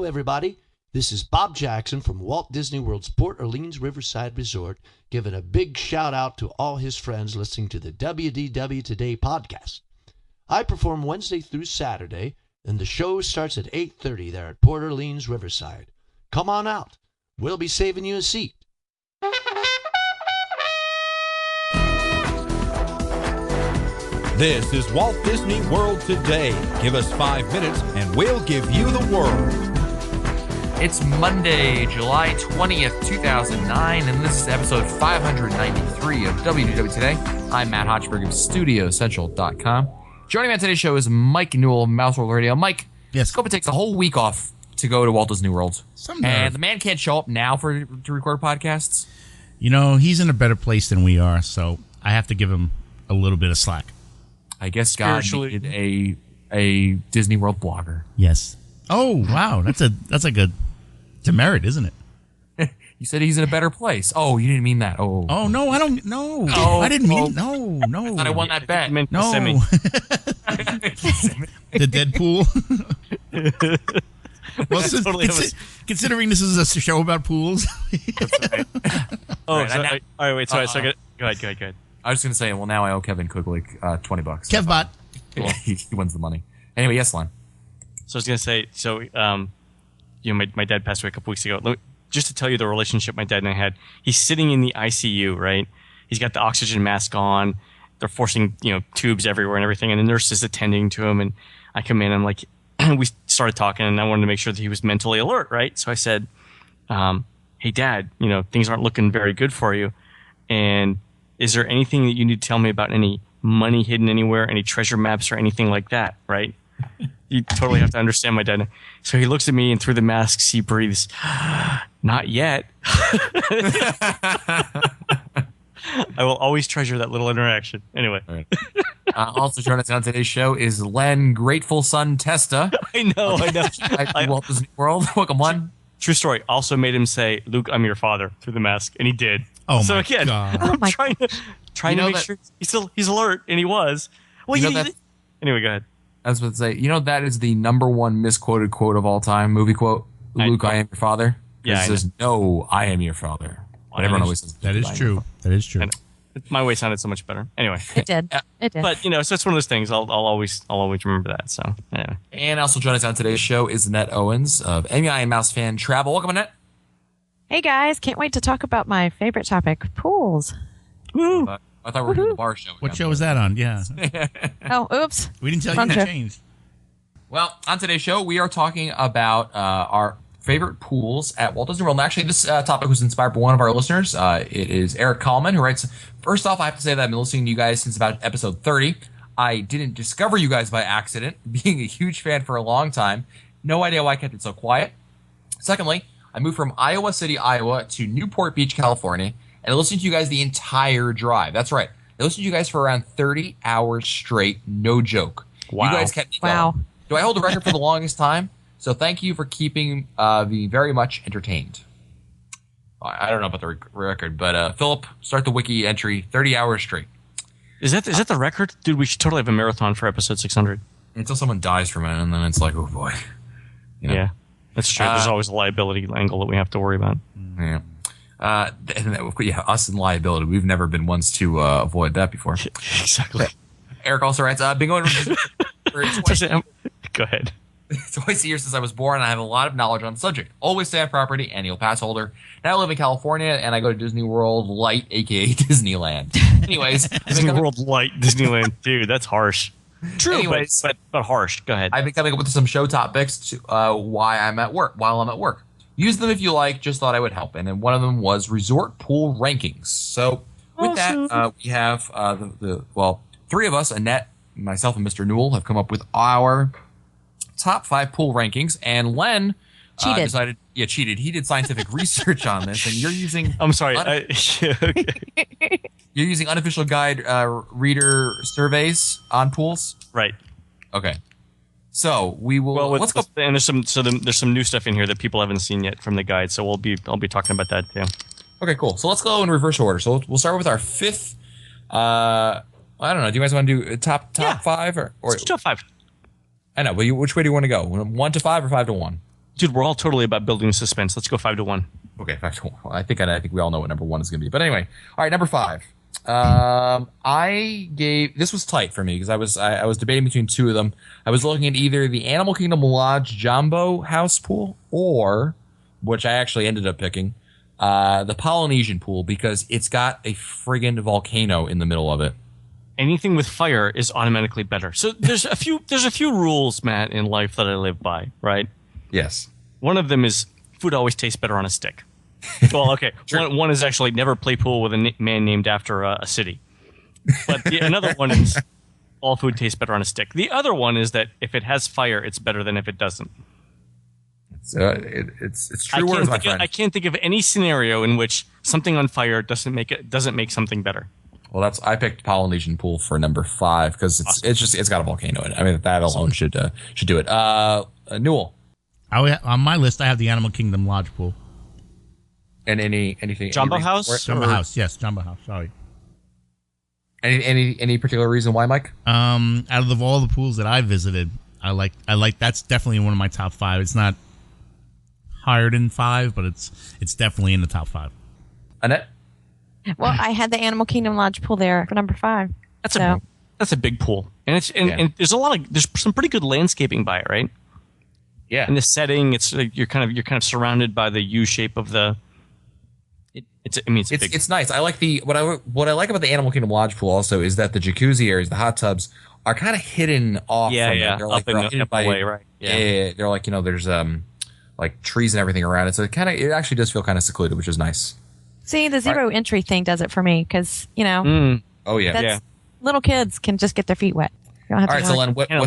Hello, everybody. This is Bob Jackson from Walt Disney World's Port Orleans Riverside Resort, giving a big shout out to all his friends listening to the WDW Today podcast. I perform Wednesday through Saturday, and the show starts at 8:30 there at Port Orleans Riverside. Come on out. We'll be saving you a seat. This is Walt Disney World Today. Give us 5 minutes and we'll give you the world. It's Monday, July 20th, 2009, and this is episode 593 of WDW Today. I'm Matt Hochberg of StudioCentral.com. Joining me on today's show is Mike Newell of Mouse World Radio. Mike, yes. Scopa takes a whole week off to go to Walt Disney World. Some and nerve. the man can't show up now to record podcasts. You know, he's in a better place than we are, so I have to give him a little bit of slack. I guess God needed a Disney World blogger. Yes. Oh, wow. That's a good demerit, isn't it? You said he's in a better place. Oh, you didn't mean that. Oh, no, I don't. No, Oh, I didn't mean. oh. No. I thought I won that bet. No. The Deadpool. Well, considering this is a show about pools. That's right. Oh, Right, all right, wait. Sorry, go ahead. I was going to say, well, now I owe Kevin Quigley $20. Kevbot. Well, he wins the money. Anyway, yes, Lon. So I was gonna say, my dad passed away a couple weeks ago. Just to tell you the relationship my dad and I had, he's sitting in the ICU, right? He's got the oxygen mask on. They're forcing, tubes everywhere and everything, and the nurse is attending to him. And I come in, I'm like, we started talking, and I wanted to make sure that he was mentally alert, right? So I said, "Hey, Dad, things aren't looking very good for you, and is there anything that you need to tell me about any money hidden anywhere, any treasure maps or anything like that, right?" You totally have to understand my dad. So he looks at me, and through the masks, he breathes, "Not yet." I will always treasure that little interaction. Anyway. Right. Also joining us on today's show is Len Grateful Son Testa. I know. At Walt Disney World. Welcome, Len. True story. Also made him say, "Luke, I'm your father," through the mask, and he did. Oh, so my again, God. I'm trying to make sure he's alert, and he was. Well, anyway, go ahead. I was about to say, that is the number one misquoted quote of all time, movie quote. Luke, I am your father. Yeah, it says, "No, I am your father." But everyone always says, That is true. That is true. My way sounded so much better. Anyway, It did. It did. but so it's one of those things. I'll always remember that. So anyway, And also joining us on today's show is Annette Owens of MEI and Mouse Fan Travel. Welcome, Annette. Hey guys, can't wait to talk about my favorite topic, pools. woo! I thought we were doing the bar show. What show was that on? Yeah. Oh, oops. We didn't tell Wrong you to show. change. Well, on today's show, we are talking about our favorite pools at Walt Disney World. And actually, this topic was inspired by one of our listeners. It is Eric Kallman, who writes, "First off, I have to say that I've been listening to you guys since about episode 30. I didn't discover you guys by accident, being a huge fan for a long time. No idea why I kept it so quiet. Secondly, I moved from Iowa City, Iowa to Newport Beach, California, and I listened to you guys the entire drive. That's right. I listened to you guys for around 30 hours straight. No joke. Wow. You guys kept me going. Wow. Do I hold the record for the longest time? So thank you for keeping me very much entertained." I don't know about the record, but Philip, start the wiki entry, 30 hours straight. Is that the record, dude? We should totally have a marathon for episode 600. Until someone dies from it, and then it's like, oh boy. Yeah, that's true. There's always a liability angle that we have to worry about. Yeah. Us and liability. We've never been ones to avoid that before. Exactly. Eric also writes, "Been going for 20 Go ahead. twice a year since I was born, and I have a lot of knowledge on the subject. Always stay on property, annual pass holder. Now I live in California, and I go to Disney World Light, a.k.a. Disneyland. Anyways. Disney World Light, Disneyland, dude, that's harsh. True, Anyways. but harsh. Go ahead. I've been coming up with some show topics to, while I'm at work. Use them if you like. Just thought I would help. And then one of them was resort pool rankings. So with that, we have three of us, Annette, myself, and Mr. Newell, have come up with our top 5 pool rankings. And Len cheated. He did scientific research on this, and you're using. I'm sorry. You're using unofficial guide reader surveys on pools. Right. Okay. So we will. Well, let's go. And there's some new stuff in here that people haven't seen yet from the guide, so I'll be talking about that too. Okay, cool. So let's go in reverse order. So we'll start with our 5th. I don't know. Do you guys want to do top 5 or Let's do top 5? I know, but which way do you want to go? 1 to 5 or 5 to 1? Dude, we're all totally about building suspense. Let's go 5-1. Okay, 5-1. Well, I think we all know what number 1 is going to be. But anyway, all right, number 5. This was tight for me because I was debating between two of them. I was looking at either the Animal Kingdom Lodge Jambo House pool or, which I actually ended up picking, the Polynesian pool because it's got a friggin' volcano in the middle of it. Anything with fire is automatically better. So there's a few rules, Matt, in life that I live by, right? Yes. One of them is food always tastes better on a stick. Well, okay. One is actually never play pool with a man named after a city. But another one is all food tastes better on a stick. The other one is that if it has fire, it's better than if it doesn't. It's true words, my friend. I can't think of any scenario in which something on fire doesn't make something better. Well, I picked Polynesian pool for number 5 because it's got a volcano in it. I mean, that alone should do it. Newell. On my list, I have the Animal Kingdom Lodge pool. And anything Jumbo House? Jumbo House, yes, Jumbo House. Sorry. Any particular reason why, Mike? Out of all the pools that I visited, I like that's definitely one of my top 5. It's not higher than 5, but it's definitely in the top 5. Annette? Well, I had the Animal Kingdom Lodge pool there for number 5. That's a big pool, and and there's there's some pretty good landscaping by it, right? Yeah. In the setting, it's you're kind of surrounded by the U shape of the. It's nice. I like what I like about the Animal Kingdom Lodge pool also is that the jacuzzi areas, the hot tubs, are kind of hidden off. Yeah, from yeah. It. They're like up away, right? Yeah. They're like there's like trees and everything around it, so it actually does feel kind of secluded, which is nice. See, the zero entry thing does it for me because Oh yeah. Little kids can just get their feet wet. You don't have All to right, so Len, what Kind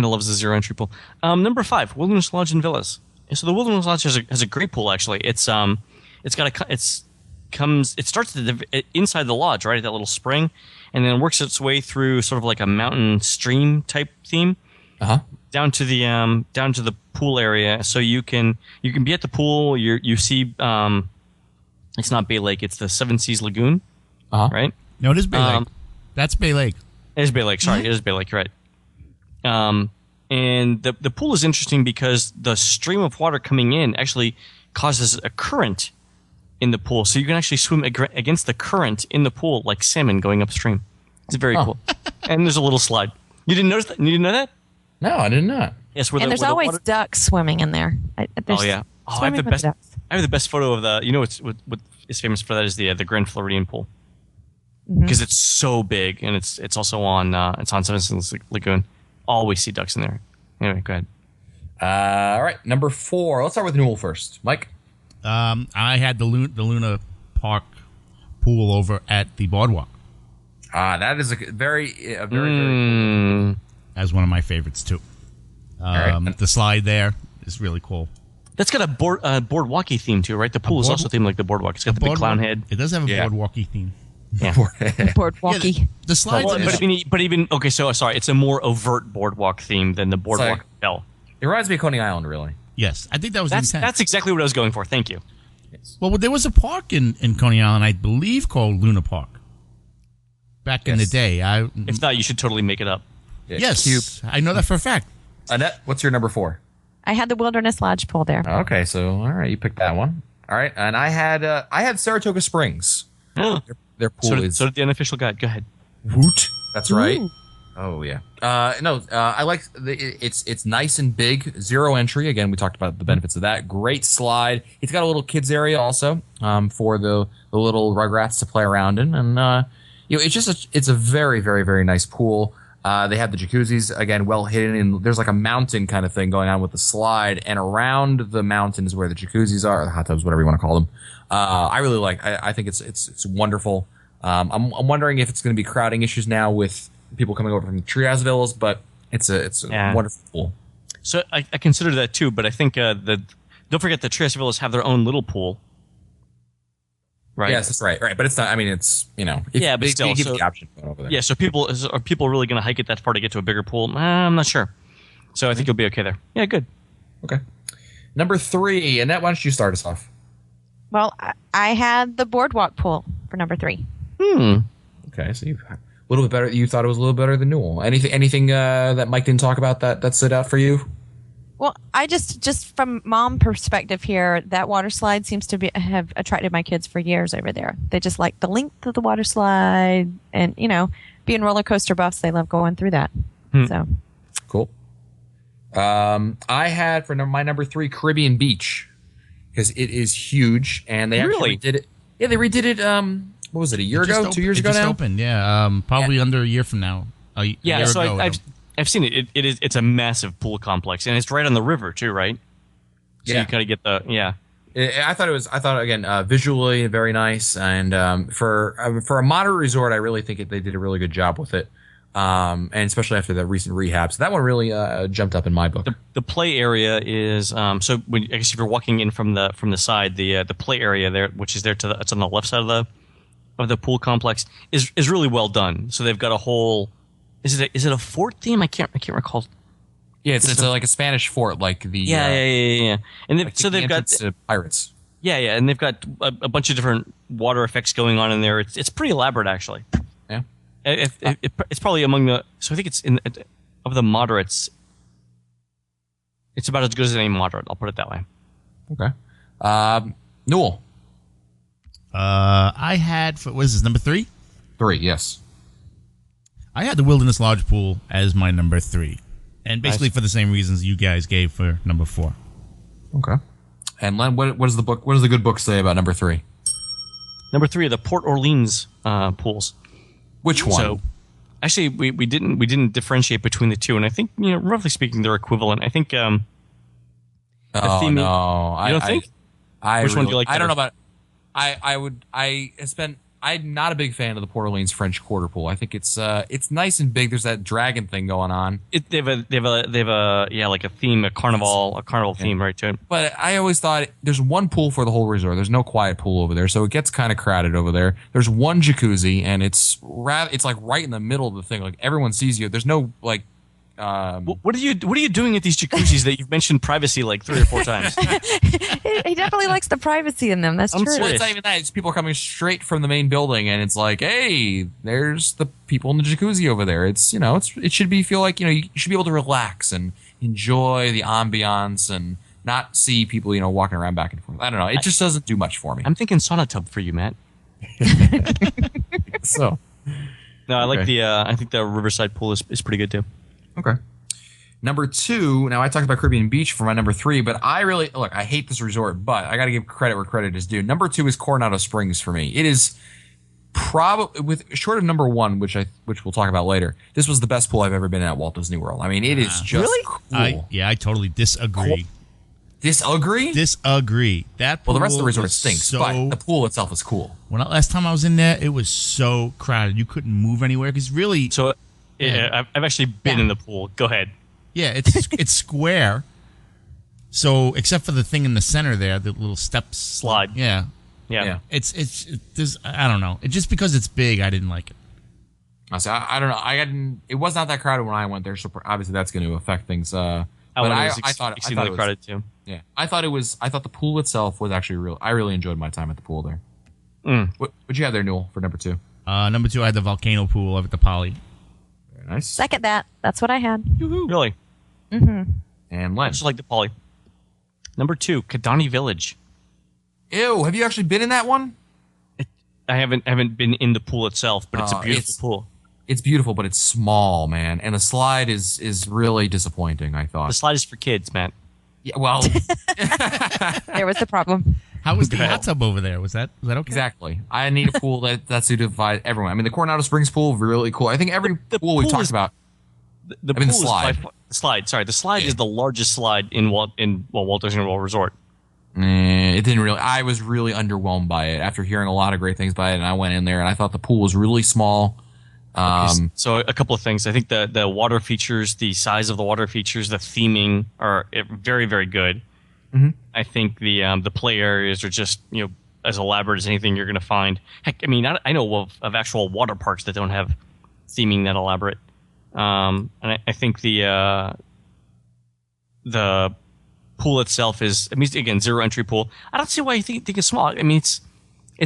of loves the zero entry pool. Number 5, Wilderness Lodge and Villas. And so the Wilderness Lodge has a great pool actually. It starts inside the lodge, right at that little spring, and then works its way through sort of like a mountain stream type theme, down to the pool area. So you can be at the pool. You see, it's not Bay Lake, it's the Seven Seas Lagoon, right? No, it is Bay Lake. That's Bay Lake. It is Bay Lake. Sorry, it is Bay Lake. You're right. And the pool is interesting because the stream of water coming in actually causes a current in the pool. So you can actually swim against the current in the pool like salmon going upstream. It's very cool. And there's a little slide. You didn't notice that? You didn't know that? No, I did not. Yes, there's always ducks swimming in there. I have the best photo of the. What is famous for that is the Grand Floridian pool. Because it's so big, and it's also on Seven Seas Lagoon. Always see ducks in there. Anyway, go ahead. All right, number 4. Let's start with Newell first. Mike? I had the Luna Park pool over at the Boardwalk. That is a very cool. As one of my favorites, too. Right. The slide there is really cool. That's got a boardwalky theme, too, right? The pool is also themed like the Boardwalk. It's got the big clown head. It does have a boardwalky theme. Yeah. Boardwalky. Yeah, the slide. But even okay. So sorry, it's a more overt boardwalk theme than the Boardwalk Bell. It reminds me of Coney Island, really. Yes, I think that was the intent. That's exactly what I was going for. Thank you. Yes. Well, there was a park in Coney Island, I believe, called Luna Park. Back in the day, if not, you should totally make it up. Yeah, yes, Cube. I know that for a fact. Annette, what's your number 4? I had the Wilderness Lodge pool there. Okay, so all right, you picked that one. All right, and I had Saratoga Springs. Their pool is so did the unofficial guide. Go ahead. Woot. That's right. Ooh. Oh yeah. I like it's nice and big. Zero entry. Again, we talked about the benefits of that. Great slide. It's got a little kids area also for the little Rugrats to play around in, and it's a very very very nice pool. They have the jacuzzis again, well hidden, and there's like a mountain kind of thing going on with the slide, and around the mountain is where the jacuzzis are, or the hot tubs, whatever you want to call them. I really like. I think it's wonderful. I'm wondering if it's going to be crowding issues now with people coming over from the Treehouse Villas, but it's a wonderful pool. So I consider that too, but I think don't forget the Treehouse Villas have their own little pool. Right. Yes, that's right. Right, but it's not. I mean, it's but still, they give you the option over there. Yeah. So are people really going to hike it that far to get to a bigger pool? I'm not sure. So I think you'll be okay there. Yeah, good. Okay. Number 3, Annette, why don't you start us off? Well, I had the Boardwalk pool for number 3. Okay, so you a little bit better. You thought it was a little better than Newell. Anything that Mike didn't talk about that stood out for you? Well, I just from mom perspective here, that water slide seems to have attracted my kids for years over there. They just like the length of the water slide, and being roller coaster buffs, they love going through that. So Cool. I had for my number 3 Caribbean Beach because it is huge, and they actually did it. Yeah, they redid it. What was it? A year ago? 2 years ago just now? opened, yeah. Probably under a year from now. A year So ago, I've seen it. It's a massive pool complex, and it's right on the river too, right? So Yeah. you gotta get I thought again visually very nice, and for a moderate resort, I really think they did a really good job with it, and especially after the recent rehab. So that one really jumped up in my book. the play area is so when, I guess if you're walking in from the side, the play area there, which is there it's on the left side of the pool complex, is really well done. So they've got a whole is it a fort theme? I can't recall. Yeah, it's like a Spanish fort, like the Yeah. And like so the they've got entrance to pirates. Yeah, and they've got a bunch of different water effects going on in there. It's pretty elaborate, actually. Yeah. It's probably among the. So I think it's of the moderates. It's about as good as any moderate. I'll put it that way. Okay. Newell. I had what is this, number 3? 3, yes. I had the Wilderness Lodge pool as my number 3, and basically for the same reasons you guys gave for number 4. Okay. And Len, what does the book? What does the good book say about number 3? Number 3 are the Port Orleans pools. Which one? So, actually, we didn't differentiate between the two, and I think roughly speaking they're equivalent. I think. No. You don't think? Which one do you like I don't know better? about. I'm not a big fan of the Port Orleans French Quarter pool. I think it's nice and big. There's that dragon thing going on. They have a like a theme, a carnival theme right to it. But I always thought there's one pool for the whole resort. There's no quiet pool over there, so it gets kind of crowded over there. There's one jacuzzi, and it's like right in the middle of the thing. Like everyone sees you. There's no like. What are you doing at these jacuzzis that you've mentioned privacy like 3 or 4 times? he definitely likes the privacy in them. That's I'm true. serious. Well, it's not even that. It's people are coming straight from the main building, and it's like, hey, there's the people in the jacuzzi over there. It should feel like you should be able to relax and enjoy the ambiance and not see people walking around back and forth. I don't know. It just doesn't do much for me. I'm thinking sauna tub for you, Matt. So No, I like the. I think the Riverside pool is pretty good too. okay. Number 2. Now I talked about Caribbean Beach for my number 3, but I really I hate this resort, but I got to give credit where credit is due. Number 2 is Coronado Springs for me. It is probably short of number 1, which we'll talk about later. This was the best pool I've ever been at Walt Disney World. I mean, it is just cool. I totally disagree. Disagree? Disagree. That pool Well, the rest of the resort was stinks, so, but the pool itself is cool. last time I was in there, it was so crowded. You couldn't move anywhere because really, So, I've actually been in the pool. Go ahead. yeah, it's square. So except for the thing in the center there, the little steps Slide. Yeah, Yeah. there's I don't know. It just because it's big, I didn't like it. I don't know. It was not that crowded when I went there, so obviously that's going to affect things. But I thought exceedingly it was crowded too. Yeah, I thought the pool itself was actually real. I really enjoyed my time at the pool there. What'd you have there, Newell, for number 2? Number 2, I had the volcano pool over at the Poly. Very nice. Second that. That's what I had. Really? And Len. Just like the Poly. Number 2, Kidani Village. Ew, have you actually been in that one? I haven't been in the pool itself, but it's a beautiful pool. It's beautiful, but it's small, man. And the slide is really disappointing, I thought. The slide is for kids, Matt. Yeah, well, There was the problem. How was the hot tub over there? Was that okay? exactly. I need a pool that's suited for everyone. I mean, the Coronado Springs pool, really cool. I think every pool we've talked about. The mean, the pool slide. the slide. Sorry, the slide is the largest slide in Walt Disney World Resort. It didn't really. I was really underwhelmed by it after hearing a lot of great things about it, and I went in there and I thought the pool was really small. So a couple of things. I think the water features, the size of the water features, the theming are very, very good. Mm-hmm. I think the play areas are just as elaborate as anything you're going to find. Heck, I mean, I know of actual water parks that don't have theming that elaborate. And I think the pool itself is, I mean, again, zero entry pool. I don't see why you think it's small. I mean, it's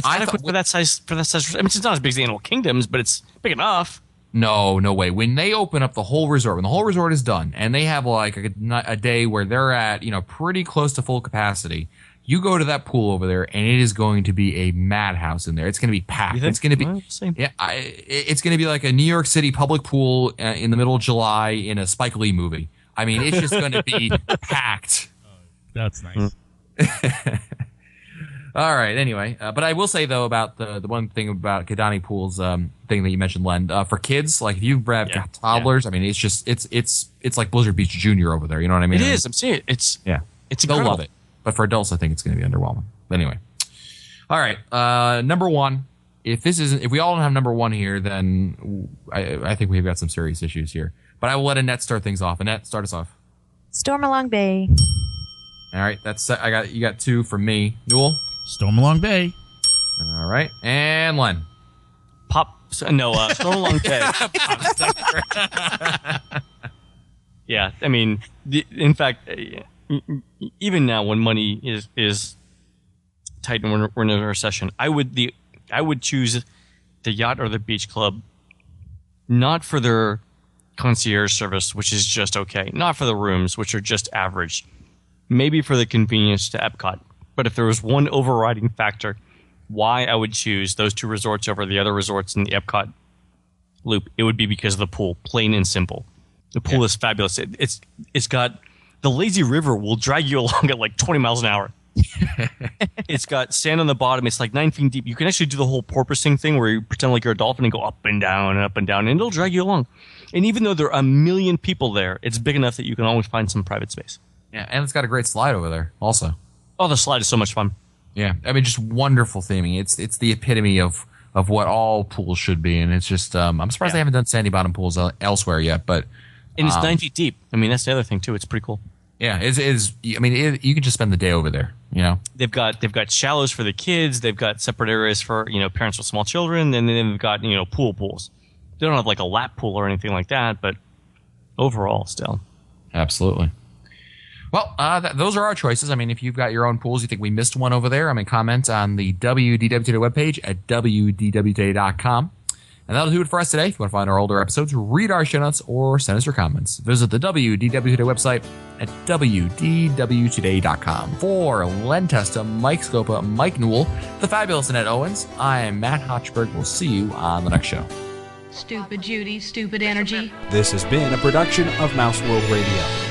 adequate for that size. I mean, it's not as big as the Animal Kingdoms, but it's big enough. No way. When they open up the whole resort, when the whole resort is done, and they have like a day where they're at, pretty close to full capacity, you go to that pool over there, and it is going to be a madhouse in there. It's going to be packed. It's going to be, it's going to be like a New York City public pool in the middle of July in a Spike Lee movie. I mean, it's just going to be packed. That's nice. All right. Anyway, but I will say though about the one thing about Kidani Pools thing that you mentioned, Len, for kids, like if you have toddlers, I mean, it's just it's like Blizzard Beach Junior over there. You know what I mean? It is. I'm seeing it. It's they'll incredible. love it. But for adults, I think it's going to be underwhelming. But anyway, all right. Number one. If we all don't have number one here, then I think we've got some serious issues here. But I will let Annette start things off. Annette, start us off. Stormalong Bay. All right, you got two from me. Newell. Stormalong Bay. All right, and Len. Stormalong Bay. Yeah, I mean, in fact, even now when money is tight and we're in a recession, I would choose the yacht or the beach club, not for their concierge service, which is just okay, not for the rooms, which are just average, maybe for the convenience to Epcot. But if there was one overriding factor why I would choose those two resorts over the other resorts in the Epcot loop, it would be because of the pool, plain and simple. The pool is fabulous. It's got the lazy river will drag you along at like 20 miles an hour. It's got sand on the bottom. It's like 9 feet deep. You can actually do the whole porpoising thing where you pretend like you're a dolphin and go up and down and up and down, and it'll drag you along. And even though there are a million people there, it's big enough that you can always find some private space. Yeah, and it's got a great slide over there also. Oh, the slide is so much fun. Yeah, I mean, just wonderful theming. It's the epitome of what all pools should be, and it's just I'm surprised they haven't done sandy bottom pools elsewhere yet. But and it's 9 feet deep. I mean, that's the other thing too. It's pretty cool. Yeah, you can just spend the day over there. They've got shallows for the kids. They've got separate areas for parents with small children, and then they've got pools. They don't have like a lap pool or anything like that, but overall, still, absolutely. Well, those are our choices. I mean, if you've got your own pools, you think we missed one over there, comment on the WDW Today webpage at WDWtoday.com. And that'll do it for us today. If you want to find our older episodes, read our show notes, or send us your comments, visit the WDW Today website at WDWtoday.com. For Len Testa, Mike Scopa, Mike Newell, the fabulous Annette Owens, I am Matt Hochberg. We'll see you on the next show. Stupid Judy, stupid energy. This has been a production of Mouse World Radio.